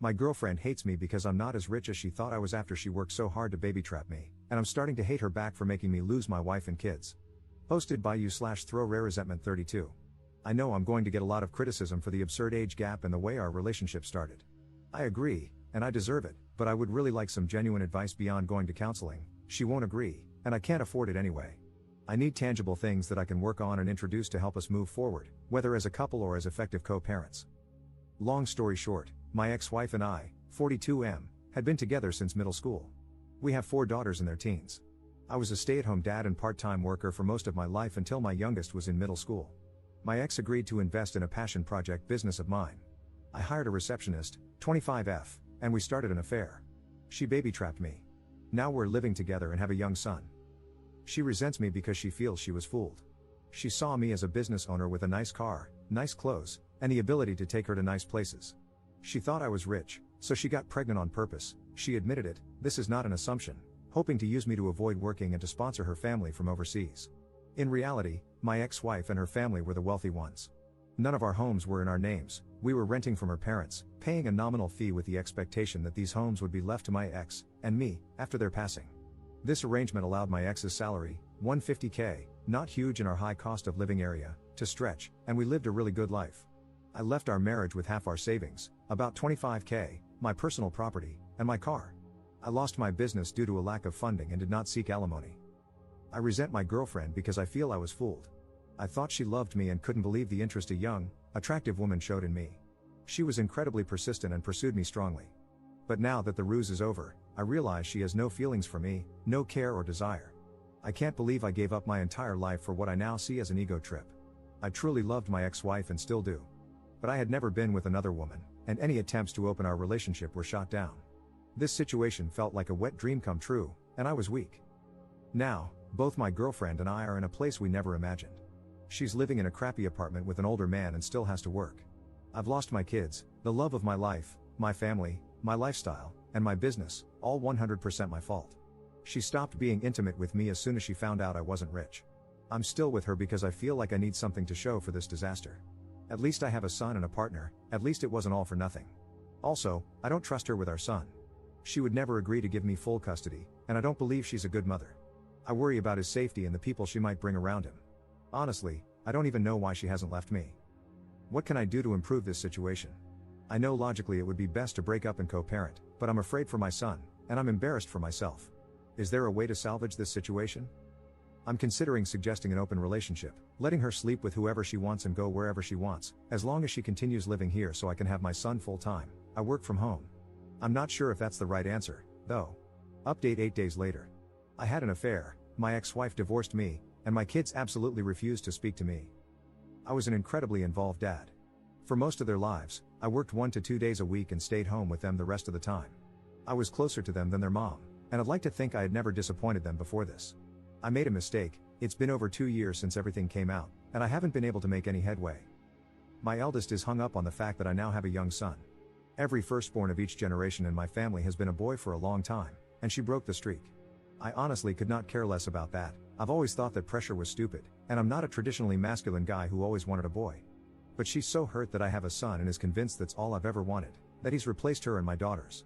My girlfriend hates me because I'm not as rich as she thought I was after she worked so hard to baby trap me, and I'm starting to hate her back for making me lose my wife and kids. Posted by you/throw rare resentment 32. I know I'm going to get a lot of criticism for the absurd age gap and the way our relationship started. I agree, and I deserve it, but I would really like some genuine advice beyond going to counseling. She won't agree, and I can't afford it anyway. I need tangible things that I can work on and introduce to help us move forward, whether as a couple or as effective co-parents. Long story short, my ex-wife and I, 42M, had been together since middle school. We have 4 daughters in their teens. I was a stay-at-home dad and part-time worker for most of my life until my youngest was in middle school. My ex agreed to invest in a passion project business of mine. I hired a receptionist, 25F, and we started an affair. She baby-trapped me. Now we're living together and have a young son. She resents me because she feels she was fooled. She saw me as a business owner with a nice car, nice clothes, and the ability to take her to nice places. She thought I was rich, so she got pregnant on purpose. She admitted it, this is not an assumption, hoping to use me to avoid working and to sponsor her family from overseas. In reality, my ex-wife and her family were the wealthy ones. None of our homes were in our names, we were renting from her parents, paying a nominal fee with the expectation that these homes would be left to my ex, and me, after their passing. This arrangement allowed my ex's salary, $150K, not huge in our high cost of living area, to stretch, and we lived a really good life. I left our marriage with half our savings, about $25K, my personal property, and my car. I lost my business due to a lack of funding and did not seek alimony. I resent my girlfriend because I feel I was fooled. I thought she loved me and couldn't believe the interest a young, attractive woman showed in me. She was incredibly persistent and pursued me strongly. But now that the ruse is over, I realize she has no feelings for me, no care or desire. I can't believe I gave up my entire life for what I now see as an ego trip. I truly loved my ex-wife and still do. But I had never been with another woman, and any attempts to open our relationship were shot down. This situation felt like a wet dream come true, and I was weak. Now, both my girlfriend and I are in a place we never imagined. She's living in a crappy apartment with an older man and still has to work. I've lost my kids, the love of my life, my family, my lifestyle, and my business, all 100% my fault. She stopped being intimate with me as soon as she found out I wasn't rich. I'm still with her because I feel like I need something to show for this disaster. At least I have a son and a partner, at least it wasn't all for nothing. Also, I don't trust her with our son. She would never agree to give me full custody, and I don't believe she's a good mother. I worry about his safety and the people she might bring around him. Honestly, I don't even know why she hasn't left me. What can I do to improve this situation? I know logically it would be best to break up and co-parent, but I'm afraid for my son, and I'm embarrassed for myself. Is there a way to salvage this situation? I'm considering suggesting an open relationship, letting her sleep with whoever she wants and go wherever she wants, as long as she continues living here so I can have my son full time. I work from home. I'm not sure if that's the right answer, though. Update 8 days later. I had an affair, my ex-wife divorced me, and my kids absolutely refused to speak to me. I was an incredibly involved dad. For most of their lives, I worked 1 to 2 days a week and stayed home with them the rest of the time. I was closer to them than their mom, and I'd like to think I had never disappointed them before this. I made a mistake, it's been over 2 years since everything came out, and I haven't been able to make any headway. My eldest is hung up on the fact that I now have a young son. Every firstborn of each generation in my family has been a boy for a long time, and she broke the streak. I honestly could not care less about that. I've always thought that pressure was stupid, and I'm not a traditionally masculine guy who always wanted a boy. But she's so hurt that I have a son and is convinced that's all I've ever wanted, that he's replaced her and my daughters.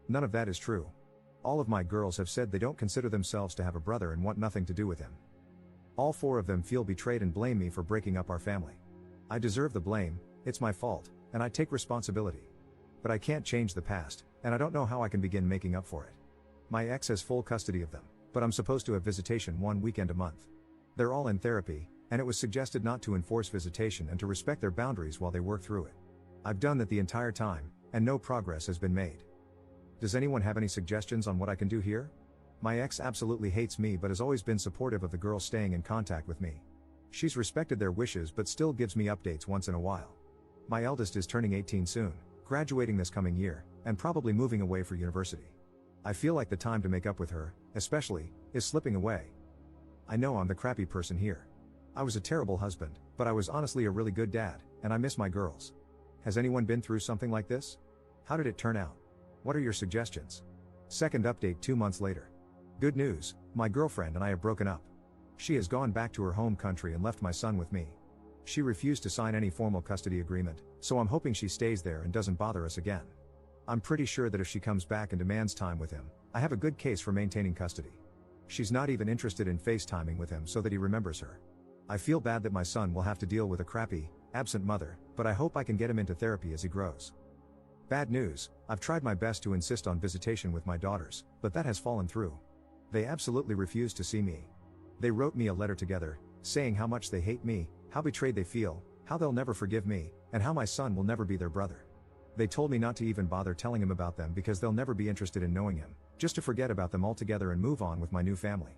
None of that is true. All of my girls have said they don't consider themselves to have a brother and want nothing to do with him. All 4 of them feel betrayed and blame me for breaking up our family. I deserve the blame, it's my fault, and I take responsibility. But I can't change the past, and I don't know how I can begin making up for it. My ex has full custody of them, but I'm supposed to have visitation 1 weekend a month. They're all in therapy, and it was suggested not to enforce visitation and to respect their boundaries while they work through it. I've done that the entire time, and no progress has been made. Does anyone have any suggestions on what I can do here? My ex absolutely hates me but has always been supportive of the girls staying in contact with me. She's respected their wishes but still gives me updates once in a while. My eldest is turning 18 soon, graduating this coming year, and probably moving away for university. I feel like the time to make up with her, especially, is slipping away. I know I'm the crappy person here. I was a terrible husband, but I was honestly a really good dad, and I miss my girls. Has anyone been through something like this? How did it turn out? What are your suggestions? Second update 2 months later. Good news, my girlfriend and I have broken up. She has gone back to her home country and left my son with me. She refused to sign any formal custody agreement, so I'm hoping she stays there and doesn't bother us again. I'm pretty sure that if she comes back and demands time with him, I have a good case for maintaining custody. She's not even interested in FaceTiming with him so that he remembers her. I feel bad that my son will have to deal with a crappy, absent mother, but I hope I can get him into therapy as he grows. Bad news, I've tried my best to insist on visitation with my daughters, but that has fallen through. They absolutely refuse to see me. They wrote me a letter together, saying how much they hate me, how betrayed they feel, how they'll never forgive me, and how my son will never be their brother. They told me not to even bother telling him about them because they'll never be interested in knowing him, just to forget about them altogether and move on with my new family.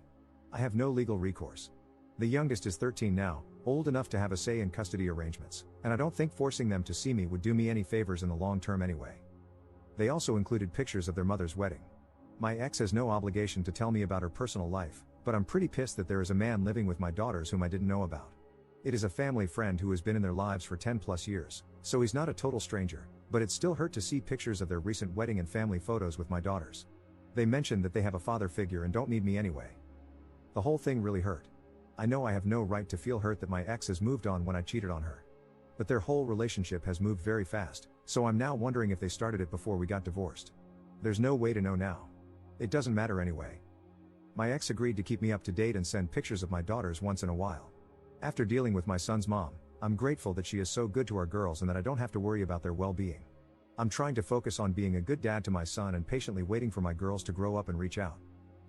I have no legal recourse. The youngest is 13 now, old enough to have a say in custody arrangements, and I don't think forcing them to see me would do me any favors in the long term anyway. They also included pictures of their mother's wedding. My ex has no obligation to tell me about her personal life, but I'm pretty pissed that there is a man living with my daughters whom I didn't know about. It is a family friend who has been in their lives for 10 plus years, so he's not a total stranger, but it still hurt to see pictures of their recent wedding and family photos with my daughters. They mentioned that they have a father figure and don't need me anyway. The whole thing really hurt. I know I have no right to feel hurt that my ex has moved on when I cheated on her. But their whole relationship has moved very fast, so I'm now wondering if they started it before we got divorced. There's no way to know now. It doesn't matter anyway. My ex agreed to keep me up to date and send pictures of my daughters once in a while. After dealing with my son's mom, I'm grateful that she is so good to our girls and that I don't have to worry about their well-being. I'm trying to focus on being a good dad to my son and patiently waiting for my girls to grow up and reach out.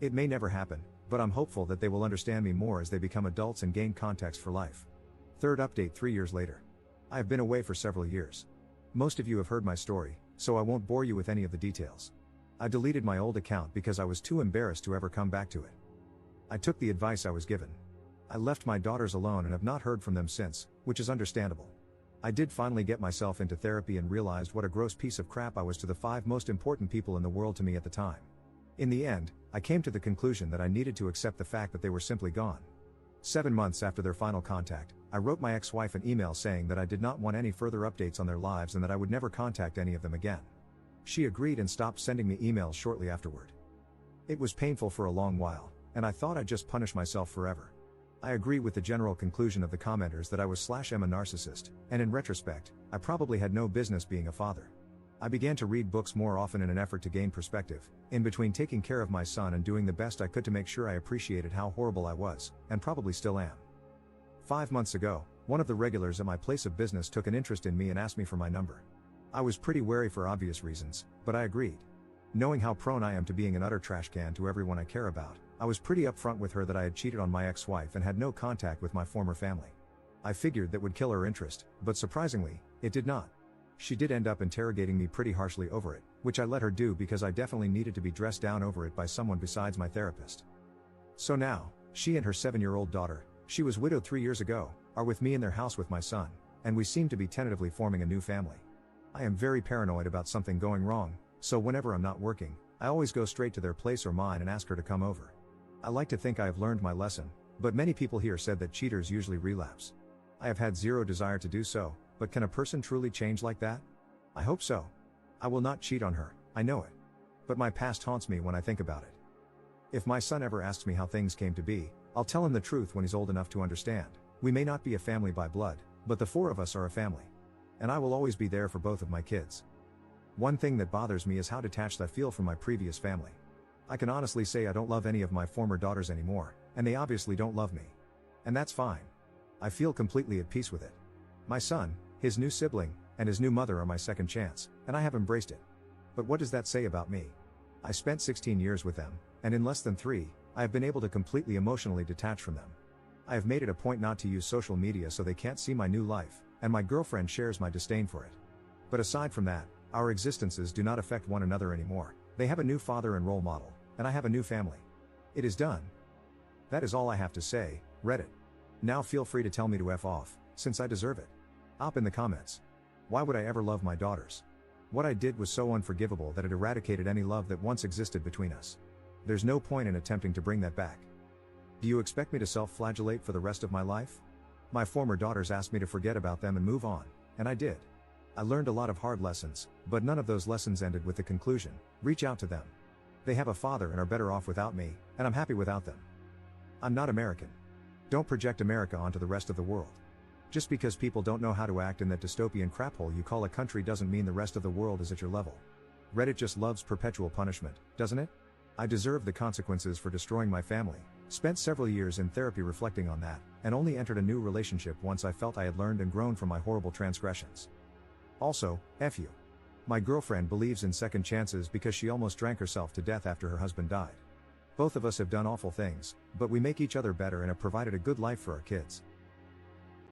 It may never happen, but I'm hopeful that they will understand me more as they become adults and gain context for life. Third update 3 years later. I have been away for several years. Most of you have heard my story, so I won't bore you with any of the details. I deleted my old account because I was too embarrassed to ever come back to it. I took the advice I was given. I left my daughters alone and have not heard from them since, which is understandable. I did finally get myself into therapy and realized what a gross piece of crap I was to the 5 most important people in the world to me at the time. In the end, I came to the conclusion that I needed to accept the fact that they were simply gone. 7 months after their final contact, I wrote my ex-wife an email saying that I did not want any further updates on their lives and that I would never contact any of them again. She agreed and stopped sending me emails shortly afterward. It was painful for a long while, and I thought I'd just punish myself forever. I agree with the general conclusion of the commenters that I was /am a narcissist, and in retrospect, I probably had no business being a father. I began to read books more often in an effort to gain perspective, in between taking care of my son and doing the best I could to make sure I appreciated how horrible I was, and probably still am. 5 months ago, one of the regulars at my place of business took an interest in me and asked me for my number. I was pretty wary for obvious reasons, but I agreed. Knowing how prone I am to being an utter trash can to everyone I care about, I was pretty upfront with her that I had cheated on my ex-wife and had no contact with my former family. I figured that would kill her interest, but surprisingly, it did not. She did end up interrogating me pretty harshly over it, which I let her do because I definitely needed to be dressed down over it by someone besides my therapist. So now, she and her 7-year-old daughter, she was widowed 3 years ago, are with me in their house with my son, and we seem to be tentatively forming a new family. I am very paranoid about something going wrong, so whenever I'm not working, I always go straight to their place or mine and ask her to come over. I like to think I have learned my lesson, but many people here said that cheaters usually relapse. I have had zero desire to do so, but can a person truly change like that? I hope so. I will not cheat on her, I know it. But my past haunts me when I think about it. If my son ever asks me how things came to be, I'll tell him the truth when he's old enough to understand. We may not be a family by blood, but the 4 of us are a family. And I will always be there for both of my kids. One thing that bothers me is how detached I feel from my previous family. I can honestly say I don't love any of my former daughters anymore, and they obviously don't love me. And that's fine. I feel completely at peace with it. My son, his new sibling, and his new mother are my second chance, and I have embraced it. But what does that say about me? I spent 16 years with them, and in less than 3, I have been able to completely emotionally detach from them. I have made it a point not to use social media so they can't see my new life, and my girlfriend shares my disdain for it. But aside from that, our existences do not affect one another anymore. They have a new father and role model, and I have a new family. It is done. That is all I have to say, Reddit. Now feel free to tell me to F off, since I deserve it. Op in the comments. Why would I ever love my daughters? What I did was so unforgivable that it eradicated any love that once existed between us. There's no point in attempting to bring that back. Do you expect me to self-flagellate for the rest of my life? My former daughters asked me to forget about them and move on, and I did. I learned a lot of hard lessons, but none of those lessons ended with the conclusion, reach out to them. They have a father and are better off without me, and I'm happy without them. I'm not American. Don't project America onto the rest of the world. Just because people don't know how to act in that dystopian craphole you call a country doesn't mean the rest of the world is at your level. Reddit just loves perpetual punishment, doesn't it? I deserve the consequences for destroying my family. Spent several years in therapy reflecting on that, and only entered a new relationship once I felt I had learned and grown from my horrible transgressions. Also, F you. My girlfriend believes in second chances because she almost drank herself to death after her husband died. Both of us have done awful things, but we make each other better and have provided a good life for our kids.